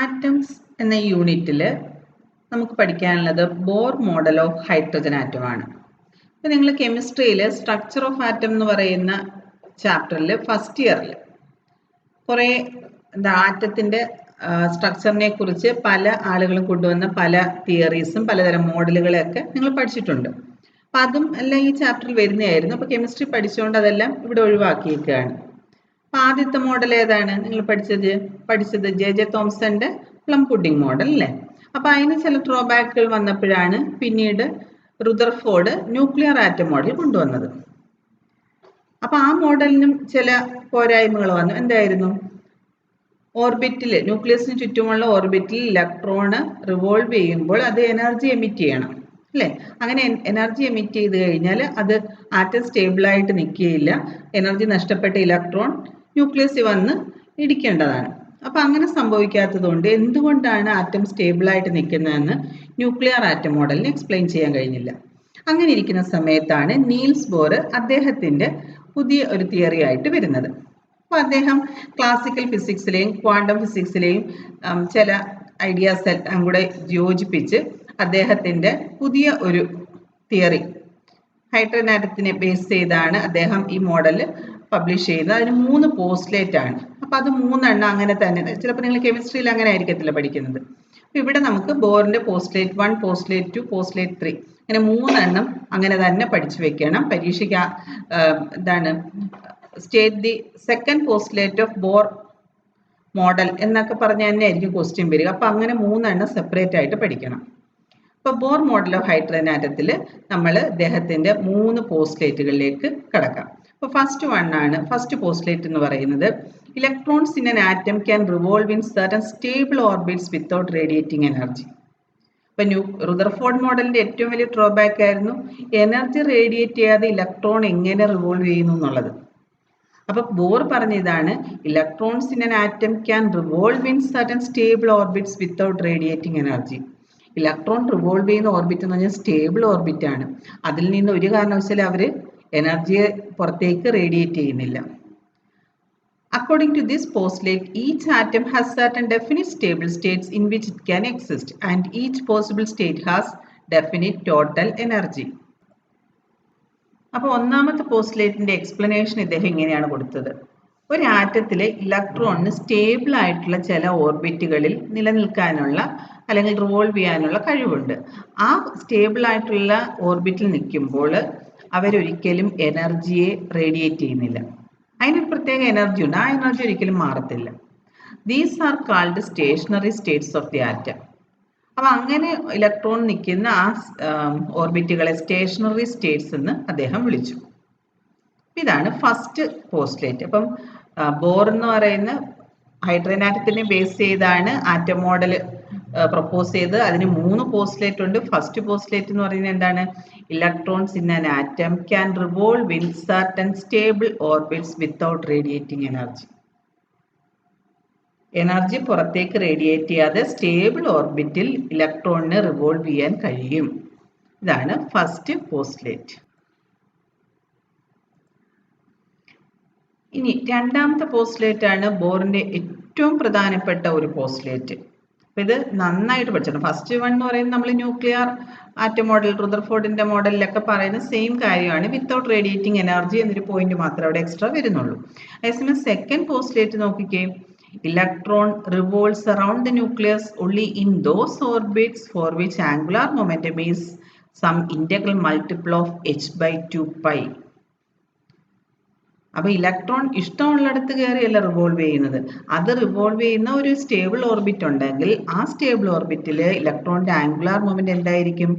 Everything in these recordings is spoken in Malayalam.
ആറ്റംസ് എന്ന യൂണിറ്റിൽ നമുക്ക് പഠിക്കാനുള്ളത് ബോർ മോഡൽ ഓഫ് ഹൈഡ്രജൻ ആറ്റമാണ്. അപ്പോൾ നിങ്ങൾ കെമിസ്ട്രിയിൽ സ്ട്രക്ചർ ഓഫ് ആറ്റം എന്ന് പറയുന്ന ചാപ്റ്ററിൽ ഫസ്റ്റ് ഇയറിൽ കുറേ ആറ്റത്തിൻ്റെ സ്ട്രക്ചറിനെ കുറിച്ച് പല ആളുകളും കൊണ്ടുവന്ന പല തിയറീസും പലതരം മോഡലുകളൊക്കെ നിങ്ങൾ പഠിച്ചിട്ടുണ്ട്. അപ്പം അതും എല്ലാം ഈ ചാപ്റ്ററിൽ വരുന്നതായിരുന്നു. അപ്പോൾ കെമിസ്ട്രി പഠിച്ചുകൊണ്ട് അതെല്ലാം ഇവിടെ ഒഴിവാക്കിയിരിക്കുകയാണ്. അപ്പം ആദ്യത്തെ മോഡൽ ഏതാണ് നിങ്ങൾ പഠിച്ചത് ജെ തോംസന്റെ പ്ലം പുഡിംഗ് മോഡൽ അല്ലേ? അപ്പം അതിന് ചില ഡ്രോബാക്കുകൾ വന്നപ്പോഴാണ് പിന്നീട് റുദർഫോർഡ് ന്യൂക്ലിയർ ആറ്റം മോഡൽ കൊണ്ടുവന്നത്. അപ്പം ആ മോഡലിനും ചില പോരായ്മകൾ വന്നു. എന്തായിരുന്നു? ഓർബിറ്റിൽ ന്യൂക്ലിയസിന് ചുറ്റുമുള്ള ഓർബിറ്റിൽ ഇലക്ട്രോണ് റിവോൾവ് ചെയ്യുമ്പോൾ അത് എനർജി എമിറ്റ് ചെയ്യണം അല്ലേ? അങ്ങനെ എനർജി എമിറ്റ് ചെയ്ത് കഴിഞ്ഞാൽ അത് ആറ്റം സ്റ്റേബിളായിട്ട് നിൽക്കുകയില്ല. എനർജി നഷ്ടപ്പെട്ട ഇലക്ട്രോൺ ന്യൂക്ലിയസിൽ വന്ന് ഇടിക്കേണ്ടതാണ്. അപ്പം അങ്ങനെ സംഭവിക്കാത്തതുകൊണ്ട് എന്തുകൊണ്ടാണ് ആറ്റം സ്റ്റേബിളായിട്ട് നിൽക്കുന്നതെന്ന് ന്യൂക്ലിയർ ആറ്റം മോഡലിന് എക്സ്പ്ലെയിൻ ചെയ്യാൻ കഴിഞ്ഞില്ല. അങ്ങനെ ഇരിക്കുന്ന സമയത്താണ് നീൽസ് ബോർ അദ്ദേഹത്തിൻ്റെ പുതിയ ഒരു തിയറി ആയിട്ട് വരുന്നത്. അപ്പോൾ അദ്ദേഹം ക്ലാസിക്കൽ ഫിസിക്സിലെയും ക്വാണ്ടം ഫിസിക്സിലെയും ചില ഐഡിയാസ് എല്ലാം കൂടെ യോജിപ്പിച്ച് അദ്ദേഹത്തിൻ്റെ പുതിയ ഒരു തിയറി ഹൈഡ്രജൻ ആറ്റത്തിനെ ബേസ് ചെയ്താണ് അദ്ദേഹം ഈ മോഡൽ പബ്ലിഷ് ചെയ്യുന്നത്. അതിന് 3 പോസ്റ്റ്ലേറ്റ് ആണ്. അപ്പോൾ അത് 3 അങ്ങനെ തന്നെ. ചിലപ്പോൾ നിങ്ങൾ കെമിസ്ട്രിയിൽ അങ്ങനെ ആയിരിക്കത്തില്ല പഠിക്കുന്നത്. അപ്പോൾ ഇവിടെ നമുക്ക് ബോറിൻ്റെ പോസ്റ്റ്ലേറ്റ് 1, പോസ്റ്റ്ലേറ്റ് 2, പോസ്റ്റ്ലേറ്റ് 3 അങ്ങനെ 3 അങ്ങനെ തന്നെ പഠിച്ചു വെക്കണം. പരീക്ഷയ്ക്ക് state the second postulate of Bohr model എന്നൊക്കെ പറഞ്ഞ് തന്നെ ആയിരിക്കും ക്വസ്റ്റ്യൻ വരിക. അപ്പോൾ അങ്ങനെ 3 സെപ്പറേറ്റ് ആയിട്ട് പഠിക്കണം. അപ്പോൾ ബോർ മോഡൽ ഓഫ് ഹൈഡ്രജൻ ആറ്റത്തിൽ നമ്മൾ അദ്ദേഹത്തിൻ്റെ 3 പോസ്റ്റ്ലേറ്റുകളിലേക്ക് കടക്കാം. അപ്പോൾ ഫസ്റ്റ് പോസ്റ്റ്ലേറ്റ് എന്ന് പറയുന്നത് electrons in an atom can revolve in certain stable orbits without radiating energy. അപ്പം റുദർഫോർഡ് മോഡലിൻ്റെ ഏറ്റവും വലിയ ഡ്രോബാക്ക് ആയിരുന്നു എനർജി റേഡിയേറ്റ് ചെയ്യാതെ ഇലക്ട്രോൺ എങ്ങനെ റിവോൾവ് ചെയ്യുന്നു എന്നുള്ളത്. അപ്പോൾ ബോർ പറഞ്ഞ ഇതാണ്, electrons in an atom can revolve in certain stable orbits without radiating energy. Electron revolve ചെയ്യുന്ന ഓർബിറ്റ് എന്ന് പറഞ്ഞാൽ സ്റ്റേബിൾ ഓർബിറ്റ് ആണ്. അതിൽ നിന്ന് ഒരു കാരണവശാലും അവർ എനർജിയെ പുറത്തേക്ക് റേഡിയേറ്റ് ചെയ്യുന്നില്ല. According to this postulate, each atom has certain definite stable states in which it can exist, and each possible state has definite total energy. അപ്പോൾ ഒന്നാമത്തെ പോസ്റ്റ്ലേറ്റിൻ്റെ എക്സ്പ്ലനേഷൻ ഇദ്ദേഹം ഇങ്ങനെയാണ് കൊടുത്തത്. ഒരു ആറ്റത്തിലെ ഇലക്ട്രോണിന് സ്റ്റേബിൾ ആയിട്ടുള്ള ചില ഓർബിറ്റുകളിൽ നിലനിൽക്കാനുള്ള അല്ലെങ്കിൽ റിവോൾവ് ചെയ്യാനുള്ള കഴിവുണ്ട്. ആ സ്റ്റേബിൾ ആയിട്ടുള്ള ഓർബിറ്റിൽ നിൽക്കുമ്പോൾ അവരൊരിക്കലും എനർജിയെ റേഡിയേറ്റ് ചെയ്യുന്നില്ല. അതിനൊരു പ്രത്യേക എനർജി ഉണ്ട്. ആ എനർജി ഒരിക്കലും മാറത്തില്ല. These are called stationary states of the atom. അപ്പം അങ്ങനെ ഇലക്ട്രോൺ നിൽക്കുന്ന ആ ഓർബിറ്റുകളെ സ്റ്റേഷനറി സ്റ്റേറ്റ്സ് എന്ന് അദ്ദേഹം വിളിച്ചു. ഇതാണ് ഫസ്റ്റ് പോസ്റ്റ്ലേറ്റ്. അപ്പം ബോർ എന്ന് പറയുന്ന ഹൈഡ്രജൻ ആറ്റത്തിനെ ബേസ് ചെയ്താണ് ആറ്റം മോഡൽ പ്രപ്പോസ് ചെയ്ത്. അതിന് 3 പോസ്റ്റ്ലേറ്റ് ഉണ്ട്. ഫസ്റ്റ് പോസ്റ്റ്ലേറ്റ് എന്ന് പറയുന്നത് എന്താണ്? Electrons in an atom can revolve in certain stable orbits without radiating energy. Energy പുറത്തേക്ക് റേഡിയേറ്റ് ചെയ്യാതെ സ്റ്റേബിൾ ഓർബിറ്റിൽ ഇലക്ട്രോണിന് റിവോൾവ് ചെയ്യാൻ കഴിയും. ഇതാണ് ഫസ്റ്റ് പോസ്റ്റ്ലേറ്റ്. ഇനി രണ്ടാമത്തെ പോസ്റ്റ്ലേറ്റ് ആണ് ബോറിന്റെ ഏറ്റവും പ്രധാനപ്പെട്ട ഒരു പോസ്റ്റ്ലേറ്റ്. അപ്പം ഇത് നന്നായിട്ട് പഠിച്ചിട്ടുണ്ട്. ഫസ്റ്റ് എന്ന് പറയുന്നത് നമ്മൾ ന്യൂക്ലിയർ ആറ്റം മോഡൽ റുദർഫോർഡിന്റെ മോഡലിലൊക്കെ പറയുന്ന സെയിം കാര്യമാണ്. വിത്തൗട്ട് റേഡിയേറ്റിംഗ് എനർജി എന്നൊരു പോയിന്റ് മാത്രമേ അവിടെ എക്സ്ട്രാ വരുന്നുള്ളൂ. അതേസമയം സെക്കൻഡ് പോസ്റ്റ്ലേറ്റ് നോക്കിക്കേ, electron revolves around the nucleus only in those orbits for which angular momentum is some integral multiple of h/2 pi. അപ്പോൾ ഇലക്ട്രോൺ ഇഷ്ടമുള്ളിടത്ത് കയറിയല്ല റിവോൾവ് ചെയ്യുന്നത്. അത് റിവോൾവ് ചെയ്യുന്ന ഒരു സ്റ്റേബിൾ ഓർബിറ്റ് ഉണ്ടെങ്കിൽ ആ സ്റ്റേബിൾ ഓർബിറ്റിൽ ഇലക്ട്രോണിന്റെ ആംഗുലാർ മൊമെന്റ് എന്തായിരിക്കും?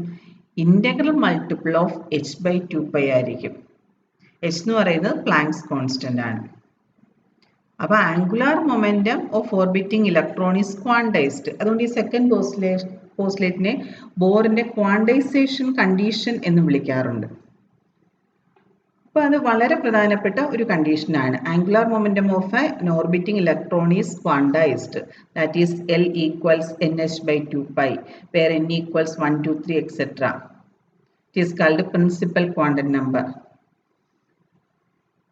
Integral multiple of h/2 pi ആയിരിക്കും. h എന്ന് പറയുന്നത് പ്ലാങ്ക്സ് കോൺസ്റ്റന്റ് ആണ്. അപ്പോൾ angular momentum of orbiting electron is quantised. അതുകൊണ്ട് ഈ സെക്കൻഡ് പോസ്റ്റ്ലേറ്റിനെ ബോറിന്റെ ക്വാണ്ടൈസേഷൻ കണ്ടീഷൻ എന്ന് വിളിക്കാറുണ്ട്. അപ്പോൾ അത് വളരെ പ്രധാനപ്പെട്ട ഒരു കണ്ടീഷനാണ്. Angular momentum of an orbiting electron is quantized, that is L equals nh/2 pi, where n equals 1, 2, 3 etc. It is called principal quantum number.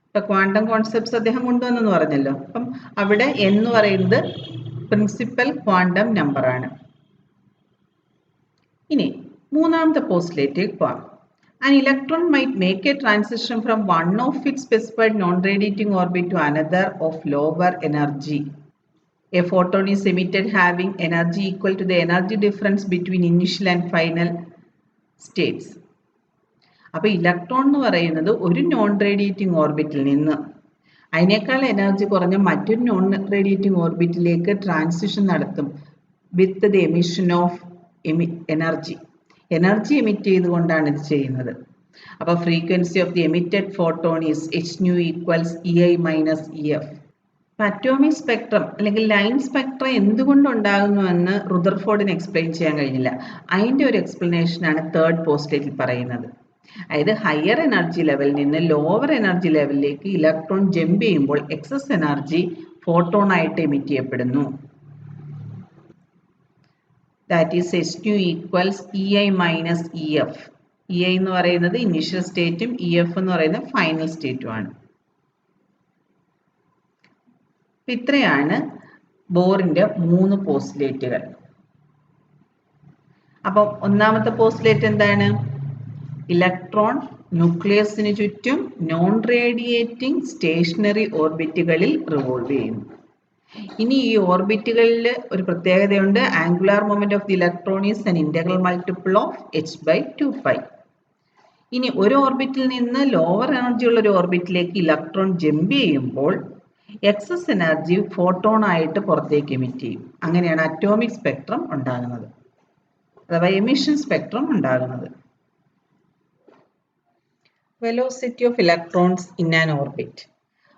ഇപ്പോൾ ക്വാണ്ടം കോൺസെപ്റ്റ്സ് അദ്ദേഹം കൊണ്ടുവന്നെന്ന് പറഞ്ഞല്ലോ. അപ്പം അവിടെ എന്ന് പറയുന്നത് പ്രിൻസിപ്പൽ ക്വാണ്ടം നമ്പറാണ്. ഇനി മൂന്നാമത്തെ പോസ്റ്റിലേക്ക് പോവാം. An electron might make a transition from one of its specified non-radiating orbit to another of lower energy. A photon is emitted having energy equal to the energy difference between initial and final states. അപ്പോൾ ഇലക്ട്രോൺ എന്ന് പറയുന്നത് ഒരു നോൺ റേഡിയേറ്റിംഗ് ഓർബിറ്റിൽ നിന്ന് അതിനേക്കാൾ എനർജി കുറഞ്ഞ മറ്റൊരു നോൺ റേഡിയേറ്റിംഗ് ഓർബിറ്റിലേക്ക് ട്രാൻസിഷൻ നടത്തും with the emission of energy. Energy emit ചെയ്തുകൊണ്ടാണ് ഇത് ചെയ്യുന്നത്. അപ്പോൾ frequency of the emitted photon is hν equals EI minus EF. Atomic spectrum അല്ലെങ്കിൽ ലൈൻ സ്പെക്ട്രം എന്തുകൊണ്ട് ഉണ്ടാകുന്നുവെന്ന് റുദർഫോർഡിന് എക്സ്പ്ലെയിൻ ചെയ്യാൻ കഴിഞ്ഞില്ല. അതിൻ്റെ ഒരു എക്സ്പ്ലനേഷനാണ് തേർഡ് പോസ്റ്റിലേറ്റിൽ പറയുന്നത്. അതായത് ഹയർ എനർജി ലെവലിൽ നിന്ന് ലോവർ എനർജി ലെവലിലേക്ക് ഇലക്ട്രോൺ ജമ്പ് ചെയ്യുമ്പോൾ എക്സസ് എനർജി ഫോട്ടോണായിട്ട് എമിറ്റ് ചെയ്യപ്പെടുന്നു. That is hν equals EI minus EF. EI എന്ന് പറയുന്നത് ഇനീഷ്യൽ സ്റ്റേറ്റും EF എന്ന് പറയുന്നത് ഫൈനൽ സ്റ്റേറ്റുമാണ്. ഇത്രയാണ് ബോറിന്റെ 3 പോസ്റ്റുലേറ്റുകൾ. അപ്പം ഒന്നാമത്തെ പോസ്റ്റുലേറ്റ് എന്താണ്? ഇലക്ട്രോൺ ന്യൂക്ലിയസിന് ചുറ്റും നോൺ റേഡിയേറ്റിംഗ് സ്റ്റേഷനറി ഓർബിറ്റുകളിൽ റിവോൾവ് ചെയ്യുന്നു. ഇനി ഈ ഓർബിറ്റുകളിൽ ഒരു പ്രത്യേകതയുണ്ട്. Angular moment of the electron is an integral multiple of h/2π. ഇനി ഒരു ഓർബിറ്റിൽ നിന്ന് ലോവർ എനർജി ഉള്ള ഒരു ഓർബിറ്റിലേക്ക് ഇലക്ട്രോൺ ജമ്പ് ചെയ്യുമ്പോൾ എക്സസ് എനർജി ഫോട്ടോൺ ആയിട്ട് പുറത്തേക്ക് എമിറ്റ് ചെയ്യും. അങ്ങനെയാണ് അറ്റോമിക് സ്പെക്ട്രം ഉണ്ടാകുന്നത്, അഥവാ എമിഷൻ സ്പെക്ട്രം ഉണ്ടാകുന്നത്. Velocity of electrons in an orbit.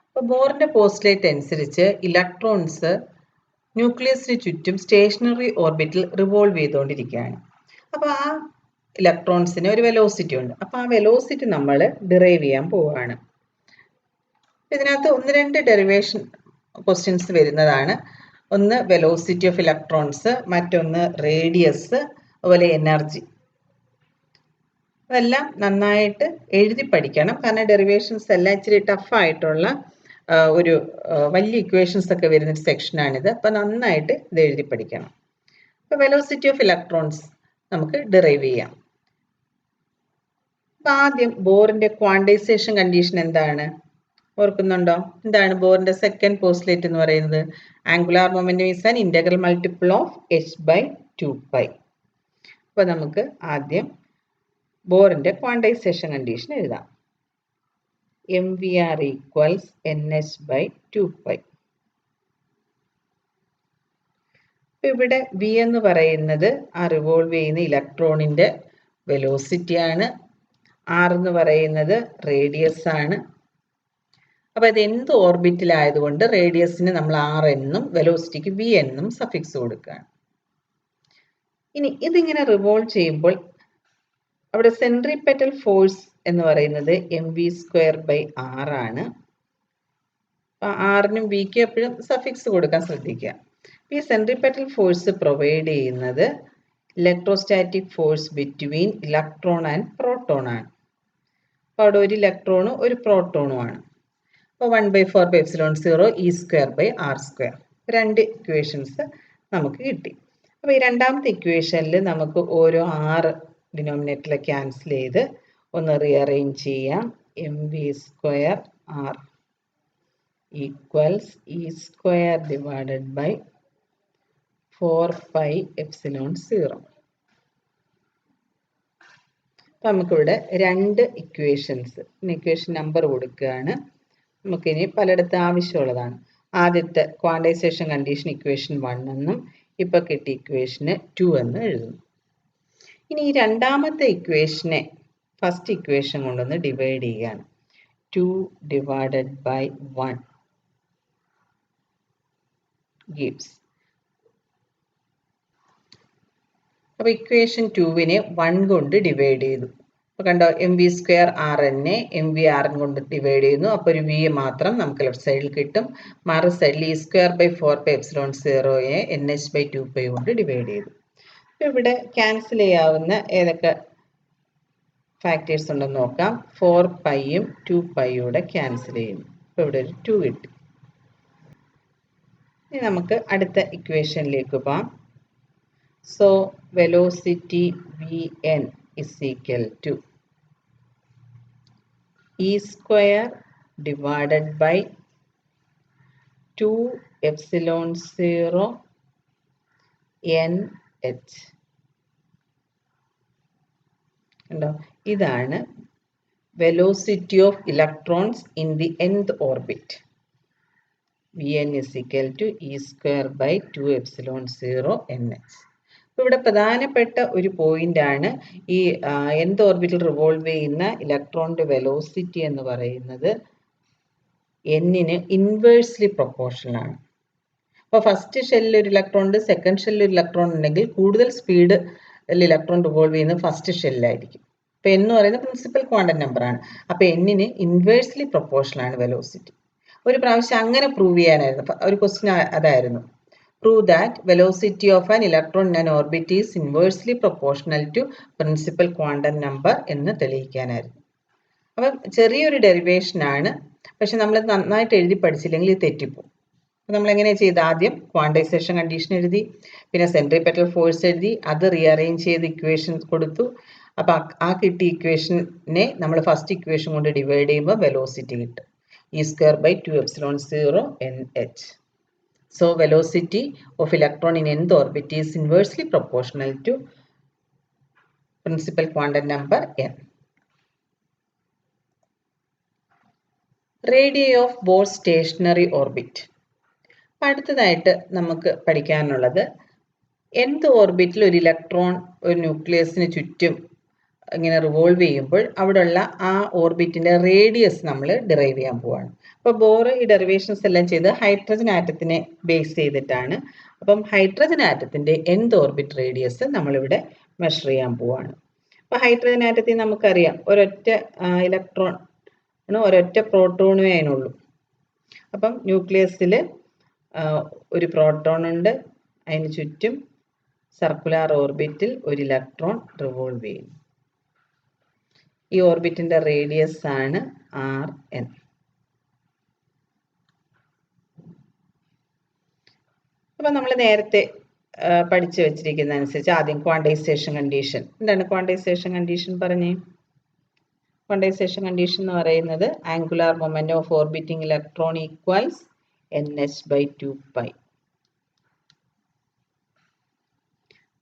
അപ്പോൾ ബോറിന്റെ പോസ്റ്റുലേറ്റ് അനുസരിച്ച് ഇലക്ട്രോൺസ് ന്യൂക്ലിയസിന് ചുറ്റും സ്റ്റേഷനറി ഓർബിറ്റിൽ റിവോൾവ് ചെയ്തുകൊണ്ടിരിക്കുകയാണ്. അപ്പോൾ ആ ഇലക്ട്രോൺസിന് ഒരു വെലോസിറ്റി ഉണ്ട്. അപ്പോൾ ആ വെലോസിറ്റി നമ്മൾ ഡിറൈവ് ചെയ്യാൻ പോവുകയാണ്. ഇതിനകത്ത് 1-2 ഡെറിവേഷൻ ക്വസ്റ്റ്യൻസ് വരുന്നതാണ്. ഒന്ന് വെലോസിറ്റി ഓഫ് ഇലക്ട്രോൺസ്, മറ്റൊന്ന് റേഡിയസ്, അതുപോലെ എനർജി. അതെല്ലാം നന്നായിട്ട് എഴുതി പഠിക്കണം. കാരണം ഡെറിവേഷൻസ് എല്ലാം ഇച്ചിരി ടഫായിട്ടുള്ള ഒരു വലിയ ഇക്വേഷൻസ് ഒക്കെ വരുന്ന സെക്ഷനാണിത്. അപ്പോൾ നന്നായിട്ട് ഇത് എഴുതി പഠിക്കണം. അപ്പോൾ വെലോസിറ്റി ഓഫ് ഇലക്ട്രോൺസ് നമുക്ക് ഡിറൈവ് ചെയ്യാം. അപ്പം ആദ്യം ബോറിന്റെ ക്വാണ്ടൈസേഷൻ കണ്ടീഷൻ എന്താണ് ഓർക്കുന്നുണ്ടോ? എന്താണ് ബോറിന്റെ സെക്കൻഡ് പോസ്റ്റുലേറ്റ് എന്ന് പറയുന്നത്? Angular momentum is an integral multiple of h/2π. അപ്പോൾ നമുക്ക് ആദ്യം ബോറിന്റെ ക്വാണ്ടൈസേഷൻ കണ്ടീഷൻ എഴുതാം. mvr equals nh/2π. ഇവിടെ v എന്ന് പറയുന്നത് ആ റിവോൾവ് ചെയ്യുന്ന ഇലക്ട്രോണിന്റെ വെലോസിറ്റി ആണ്. r എന്ന് പറയുന്നത് റേഡിയസ് ആണ്. അപ്പോൾ ഇത് എന്ത് ഓർബിറ്റിലായതുകൊണ്ട് റേഡിയസിന് നമ്മൾ r എന്നും വെലോസിറ്റിക്ക് v എന്നും സഫിക്സ് കൊടുക്കുകയാണ്. ഇനി ഇതിങ്ങനെ റിവോൾവ് ചെയ്യുമ്പോൾ അവിടെ സെൻട്രിപെറ്റൽ ഫോഴ്സ് എന്ന് പറയുന്നത് mv²/r ആണ്. ആറിനും വിക്കും എപ്പോഴും സഫിക്സ് കൊടുക്കാൻ ശ്രദ്ധിക്കുക. ഈ സെൻട്രിപെറ്റൽ ഫോഴ്സ് പ്രൊവൈഡ് ചെയ്യുന്നത് electrostatic force between electron and proton ആണ്. അപ്പോൾ അവിടെ ഒരു ഇലക്ട്രോണും ഒരു പ്രോട്ടോണും ആണ്. അപ്പോൾ 1/4πε0 e²/r². 2 ഇക്വേഷൻസ് നമുക്ക് കിട്ടി. അപ്പോൾ ഈ രണ്ടാമത്തെ ഇക്വേഷനിൽ നമുക്ക് ഓരോ r ഡിനോമിനേറ്ററിൽ ക്യാൻസൽ ചെയ്ത് ഒന്ന് റീഅറേഞ്ച് ചെയ്യാം. mv²r equals e²/4πε0. അപ്പം നമുക്കിവിടെ 2 ഇക്വേഷൻസ്, ഇക്വേഷൻ നമ്പർ കൊടുക്കുകയാണ്. നമുക്കിനി പലയിടത്ത് ആവശ്യമുള്ളതാണ്. ആദ്യത്തെ ക്വാണ്ടൈസേഷൻ കണ്ടീഷൻ ഇക്വേഷൻ 1 എന്നും ഇപ്പം കിട്ടിയ ഇക്വേഷന് 2 എന്ന് എഴുതുന്നു. ഇനി ഈ രണ്ടാമത്തെ ഇക്വേഷനെ ഫസ്റ്റ് ഇക്വേഷൻ കൊണ്ടൊന്ന് ഡിവൈഡ് ചെയ്യുകയാണ്. 2/1 gives. അപ്പോൾ ഇക്വേഷൻ 2വിനെ 1 കൊണ്ട് ഡിവൈഡ് ചെയ്തു. അപ്പോൾ കണ്ടോ, mv²rനെ mvr കൊണ്ട് ഡിവൈഡ് ചെയ്യുന്നു. അപ്പോൾ ഒരു v മാത്രം നമുക്ക് ലെഫ്റ്റ് സൈഡിൽ കിട്ടും. മറു സൈഡിൽ e²/4πε0യെ nh/2π കൊണ്ട് ഡിവൈഡ് ചെയ്തു. അപ്പോൾ ഇവിടെ ക്യാൻസൽ ചെയ്യാവുന്ന ഏതൊക്കെ ഫാക്ടേഴ്സ് ഉണ്ടെന്ന് നോക്കാം. 4πയും 2πയൂടെ ക്യാൻസൽ ചെയ്യുന്നു. അപ്പോൾ ഇവിടെ ഒരു 2 കിട്ടി. ഇനി നമുക്ക് അടുത്ത ഇക്വേഷനിലേക്ക് പോകാം. So velocity Vn is equal to E square divided by 2 epsilon 0 NH. കണ്ടോ, ഇതാണ് velocity of electrons in the nth orbit. Vn is equal to E square by 2 epsilon 0 NH. ഇവിടെ പ്രധാനപ്പെട്ട ഒരു പോയിന്റ് ആണ് ഈ nth ഓർബിറ്റിൽ റിവോൾവ് ചെയ്യുന്ന ഇലക്ട്രോണിന്റെ വെലോസിറ്റി എന്ന് പറയുന്നത് n-ന് ഇൻവേഴ്സ്ലി പ്രൊപ്പോർഷണൽ ആണ്. അപ്പോൾ ഫസ്റ്റ് ഷെല്ലിൽ ഒരു ഇലക്ട്രോൺ ഉണ്ട്, സെക്കൻഡ് ഷെല്ലിൽ ഒരു ഇലക്ട്രോൺ ഉണ്ടെങ്കിൽ കൂടുതൽ സ്പീഡ് ഇലക്ട്രോൺ റിവോൾവ് ചെയ്യുന്നത് ഫസ്റ്റ് ഷെല്ലിലായിരിക്കും. അപ്പോൾ n എന്ന് പറയുന്നത് പ്രിൻസിപ്പൽ ക്വാണ്ടം നമ്പർ ആണ്. അപ്പോൾ n-ന് ഇൻവേഴ്സ്ലി പ്രൊപ്പോർഷണൽ ആണ് വെലോസിറ്റി. ഒരു പ്രാവശ്യം അങ്ങനെ പ്രൂവ് ചെയ്യാനായിരുന്നു ഒരു ക്വസ്റ്റ്യൻ, അതായിരുന്നു prove that velocity of an electron in an orbit is inversely proportional to principal quantum number എന്ന് തെളിയിക്കാനായിരുന്നു. അപ്പം ചെറിയൊരു ഡെറിവേഷൻ ആണ്, പക്ഷെ നമ്മൾ നന്നായിട്ട് എഴുതി പഠിച്ചില്ലെങ്കിൽ ഇത് തെറ്റിപ്പോകും. അപ്പം നമ്മൾ എങ്ങനെയാണ് ചെയ്ത്, ആദ്യം ക്വാണ്ടൈസേഷൻ കണ്ടീഷൻ എഴുതി, പിന്നെ സെൻട്രിപെറ്റൽ ഫോഴ്സ് എഴുതി, അത് റീഅറേഞ്ച് ചെയ്ത് ഇക്വേഷൻ കൊടുത്തു. അപ്പം ആ കിട്ടിയ ഇക്വേഷനെ നമ്മൾ ഫസ്റ്റ് ഇക്വേഷൻ കൊണ്ട് ഡിവൈഡ് ചെയ്യുമ്പോൾ വെലോസിറ്റി കിട്ടും. E square by 2 epsilon 0 NH. So velocity of electron in nth orbit is inversely proportional to principal quantum number n. Radii of Bohr stationary orbit. അടുത്തതായിട്ട് നമുക്ക് പഠിക്കാനുള്ളത് nth ഓർബിറ്റിൽ ഒരു ഇലക്ട്രോൺ ഒരു ന്യൂക്ലിയസിന് ചുറ്റും ഇങ്ങനെ റിവോൾവ് ചെയ്യുമ്പോൾ അവിടെയുള്ള ആ ഓർബിറ്റിന്റെ റേഡിയസ് നമ്മൾ ഡിറൈവ് ചെയ്യാൻ പോവാണ്. അപ്പോൾ ബോർ ഈ ഡെറിവേഷൻസ് എല്ലാം ചെയ്ത് ഹൈഡ്രജൻ ആറ്റത്തിനെ ബേസ് ചെയ്തിട്ടാണ്. അപ്പം ഹൈഡ്രജൻ ആറ്റത്തിന്റെ nth ഓർബിറ്റ് റേഡിയസ് നമ്മളിവിടെ മെഷർ ചെയ്യാൻ പോവാണ്. അപ്പോൾ ഹൈഡ്രജൻ ആറ്റത്തിൽ നമുക്കറിയാം ഒരൊറ്റ ഇലക്ട്രോൺ ഒരൊറ്റ പ്രോട്ടോണേ അതിനുള്ളൂ. അപ്പം ന്യൂക്ലിയസിൽ ഒരു പ്രോട്ടോൺ ഉണ്ട്, അതിന് ചുറ്റും സർക്കുലാർ ഓർബിറ്റിൽ ഒരു ഇലക്ട്രോൺ റിവോൾവ് ചെയ്യുന്നു. ഈ ഓർബിറ്റിന്റെ റേഡിയസ് ആണ് Rn. അപ്പൊ നമ്മൾ നേരത്തെ പഠിച്ചു വെച്ചിരിക്കുന്ന അനുസരിച്ച് ആദ്യം ക്വാണ്ടൈസേഷൻ കണ്ടീഷൻ. എന്താണ് ക്വാണ്ടൈസേഷൻ കണ്ടീഷൻ പറഞ്ഞേ? ക്വാണ്ടൈസേഷൻ കണ്ടീഷൻ എന്ന് പറയുന്നത് angular momentum of orbiting electron equals nh/2π.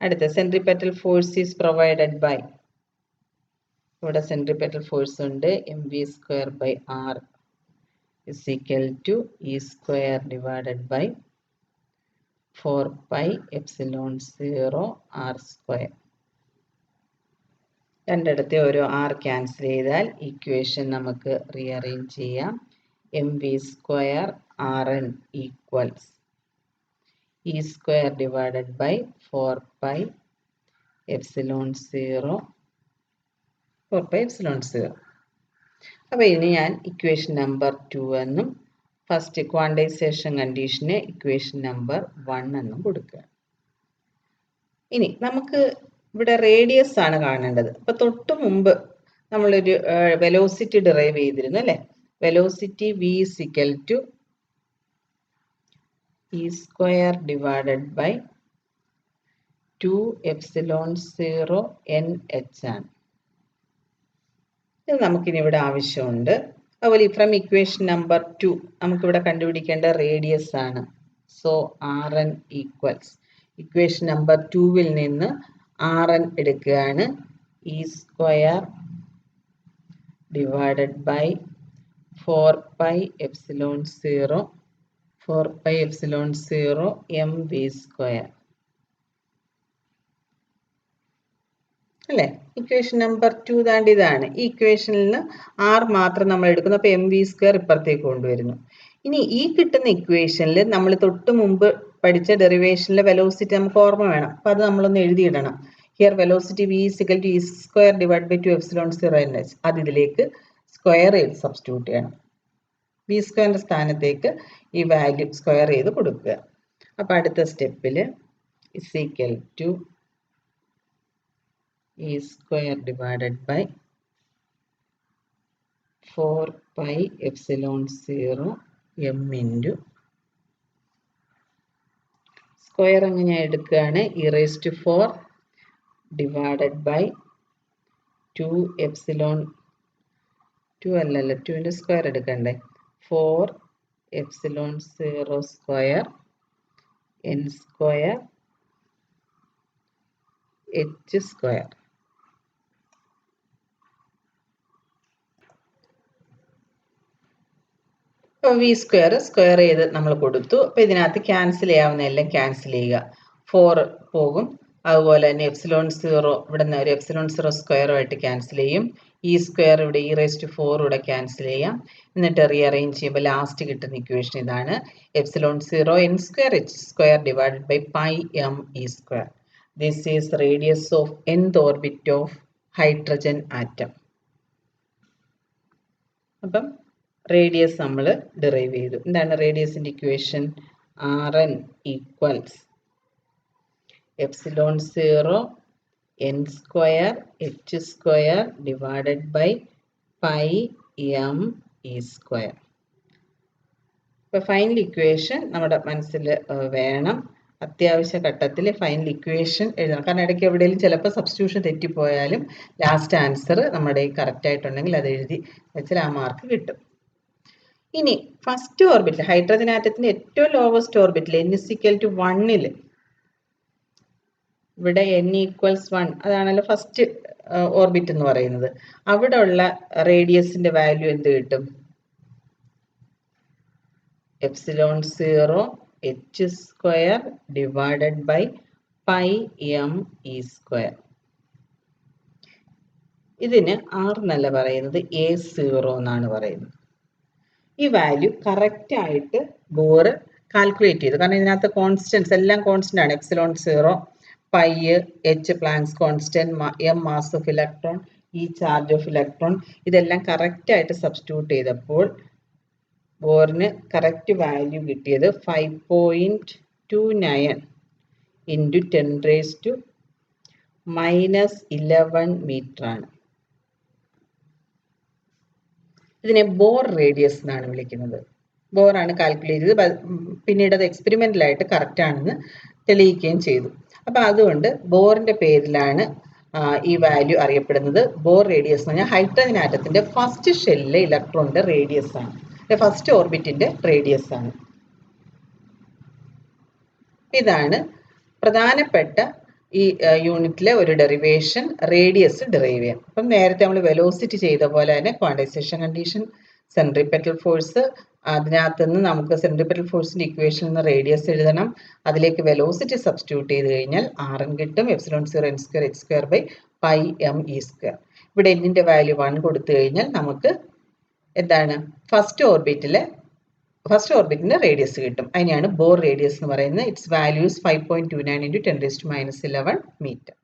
അടുത്ത centripetal force is provided by, ഇവിടെ സെൻട്രിപെറ്റൽ ഫോഴ്സ് ഉണ്ട്, mv²/r is equal to E square divided by 4π epsilon 0 r square. രണ്ടിടത്തെ ഓരോ r ക്യാൻസൽ ചെയ്താൽ ഇക്വേഷൻ നമുക്ക് റീഅറേഞ്ച് ചെയ്യാം. mv² Rn equals E square divided by 4π epsilon 0 4π epsilon 0. അപ്പോൾ ഇനി ഞാൻ ഇക്വേഷൻ നമ്പർ 2 എന്നും ഫസ്റ്റ് ക്വാണ്ടൈസേഷൻ കണ്ടീഷന് ഇക്വേഷൻ നമ്പർ 1 എന്നും കൊടുക്കുക. ഇനി നമുക്ക് ഇവിടെ റേഡിയസ് ആണ് കാണേണ്ടത്. അപ്പോൾ തൊട്ട് മുമ്പ് നമ്മളൊരു വെലോസിറ്റി ഡിറൈവ് ചെയ്തിരുന്നു അല്ലേ? Velocity V is equal to E square divided by 2 epsilon 0 NH ആണ്. ഇത് നമുക്കിനി ഇവിടെ ആവശ്യമുണ്ട്. അതുപോലെ ഫ്രം ഇക്വേഷൻ നമ്പർ 2 നമുക്കിവിടെ കണ്ടുപിടിക്കേണ്ട റേഡിയസ് ആണ്. So Rn equals equation number 2-വിൽ നിന്ന് Rn എടുക്കുകയാണ്. E square divided by 4π epsilon 0 mv². അല്ലേ? ഇക്വേഷൻ നമ്പർ 2 താണ്ട് ഇതാണ്. ഈ ഇക്വേഷനിൽ നിന്ന് r മാത്രം നമ്മൾ എടുക്കുന്നു. അപ്പോൾ mv² ഇപ്പുറത്തേക്ക് കൊണ്ടുവരുന്നു. ഇനി ഈ കിട്ടുന്ന ഇക്വേഷനിൽ നമ്മൾ തൊട്ട് മുമ്പ് പഠിച്ച ഡെറിവേഷനിലെ വെലോസിറ്റി നമുക്ക് ഓർമ്മ വേണം. അപ്പോൾ അത് നമ്മളൊന്ന് എഴുതിയിടണം. Here velocity V is equal to E square divided by 2 epsilon 0 NH. അത് ഇതിലേക്ക് സ്ക്വയർ ചെയ്ത് സബ്സ്റ്റിറ്റ്യൂട്ട് ചെയ്യണം. V² സ്ഥാനത്തേക്ക് ഈ വാല്യൂ സ്ക്വയർ ചെയ്ത് കൊടുക്കുക. അപ്പോൾ അടുത്ത സ്റ്റെപ്പിൽ is equal to E square divided by 4π epsilon 0 m into square അങ്ങ് ഞാൻ എടുക്കുകയാണ്. e⁴ ഡിവൈഡഡ് ബൈ 2 എപ്സിലോൺ 2 അല്ലല്ലോ, 2ൻ്റെ സ്ക്വയർ എടുക്കണ്ടേ, 4 epsilon 0 square n square h square. അപ്പോൾ വി സ്ക്വയർ ചെയ്ത് നമ്മൾ കൊടുത്തു. അപ്പോൾ ഇതിനകത്ത് ക്യാൻസൽ ചെയ്യാവുന്ന എല്ലാം ക്യാൻസൽ ചെയ്യുക. 4 പോകും. അതുപോലെ തന്നെ എപ്സിലോൺ 0 ഇവിടെ നിന്ന് ഒരു എപ്സിലോൺ 0 സ്ക്വയറുമായിട്ട് ക്യാൻസൽ ചെയ്യും. ഈ സ്ക്വയർ ഇവിടെ e⁴ ഇവിടെ ക്യാൻസൽ ചെയ്യാം. എന്നിട്ട് റീഅറേഞ്ച് ചെയ്യുമ്പോൾ ലാസ്റ്റ് കിട്ടുന്ന ഇക്വേഷൻ ഇതാണ്. Epsilon 0 n square h square divided by pi m e square. This is radius of nth orbit of hydrogen atom. അപ്പം റേഡിയസ് നമ്മൾ ഡിറൈവ് ചെയ്തു. എന്താണ് റേഡിയസിൻ്റെ equation? Rn equals epsilon 0 n square h square divided by pi m e square. ഇപ്പോൾ ഫൈനൽ ഇക്വേഷൻ നമ്മുടെ മനസ്സിൽ വേണം. അത്യാവശ്യ ഘട്ടത്തിൽ ഫൈനൽ ഇക്വേഷൻ എഴുതണം. കാരണം ഇടയ്ക്ക് എവിടെയെങ്കിലും ചിലപ്പോൾ സബ്സ്റ്റിറ്റ്യൂഷൻ തെറ്റിപ്പോയാലും ലാസ്റ്റ് ആൻസർ നമ്മുടെ കറക്റ്റ് ആയിട്ടുണ്ടെങ്കിൽ അത് എഴുതി വെച്ചാൽ ആ മാർക്ക് കിട്ടും. ഇനി ഫസ്റ്റ് ഓർബിറ്റിൽ ഹൈഡ്രജൻ ആറ്റത്തിന്റെ ഏറ്റവും ലോവസ്റ്റ് ഓർബിറ്റിൽ n = 1 ഇവിടെ n = 1 അതാണല്ലോ ഫസ്റ്റ് ഓർബിറ്റ് എന്ന് പറയുന്നത്. അവിടെ ഉള്ള റേഡിയസിന്റെ വാല്യൂ എന്ത് കിട്ടും? Epsilon 0 h square divided by pi m e square. ഇതിന് r എന്നല്ല പറയുന്നത്, a0 എന്നാണ് പറയുന്നത്. ഈ വാല്യൂ കറക്റ്റ് ആയിട്ട് ബോർ കാൽക്കുലേറ്റ് ചെയ്തു. കാരണം ഇതിനകത്ത് കോൺസ്റ്റൻസ് എല്ലാം കോൺസ്റ്റന്റ് ആണ്. Epsilon 0, pi, h Planck's constant, m mass of electron, e charge of electron, ഇതെല്ലാം കറക്റ്റ് ആയിട്ട് സബ്സ്റ്റിറ്റ്യൂട്ട് ചെയ്തപ്പോൾ ബോറിന് കറക്റ്റ് വാല്യൂ കിട്ടിയത് 5.29 × 10⁻11 മീറ്റർ ആണ്. ഇതിനെ ബോർ റേഡിയസ് എന്നാണ് വിളിക്കുന്നത്. ബോറാണ് കാൽക്കുലേറ്റ് ചെയ്ത് പിന്നീട് അത് എക്സ്പെരിമെന്റലായിട്ട് കറക്റ്റ് ആണെന്ന് തെളിയിക്കുകയും ചെയ്തു. അപ്പം അതുകൊണ്ട് ബോറിന്റെ പേരിലാണ് ഈ വാല്യൂ അറിയപ്പെടുന്നത്. ബോർ റേഡിയസ് എന്ന് പറഞ്ഞാൽ ഹൈഡ്രജൻ ആറ്റത്തിന്റെ ഫസ്റ്റ് ഷെല്ലിലെ ഇലക്ട്രോണിന്റെ റേഡിയസ് ആണ്, ഫസ്റ്റ് ഓർബിറ്റിന്റെ റേഡിയസ് ആണ്. ഇതാണ് പ്രധാനപ്പെട്ട ഈ യൂണിറ്റിലെ ഒരു ഡെറിവേഷൻ, റേഡിയസ് ഡിറൈവ് ചെയ്യാം. അപ്പം നേരത്തെ നമ്മൾ വെലോസിറ്റി ചെയ്ത പോലെ തന്നെ ക്വാണ്ടൈസേഷൻ കണ്ടീഷൻ, സെൻട്രിപെറ്റൽ ഫോഴ്സ്, അതിനകത്ത് നിന്ന് നമുക്ക് സെൻട്രിപെറ്റൽ ഫോഴ്സിന്റെ ഇക്വേഷനിൽ നിന്ന് റേഡിയസ് എഴുതണം. അതിലേക്ക് വെലോസിറ്റി സബ്സ്റ്റിറ്റ്യൂട്ട് ചെയ്ത് കഴിഞ്ഞാൽ Rn കിട്ടും. Epsilon 0 n square h square by pi m e square. ഇവിടെ എന്നിന്റെ വാല്യൂ 1 കൊടുത്തു കഴിഞ്ഞാൽ നമുക്ക് എന്താണ് ഫസ്റ്റ് ഓർബിറ്റിന്റെ റേഡിയസ് കിട്ടും. അതിനെയാണ് ബോർ റേഡിയസ് എന്ന് പറയുന്നത്. It's values 5.29 × 10⁻11 metre.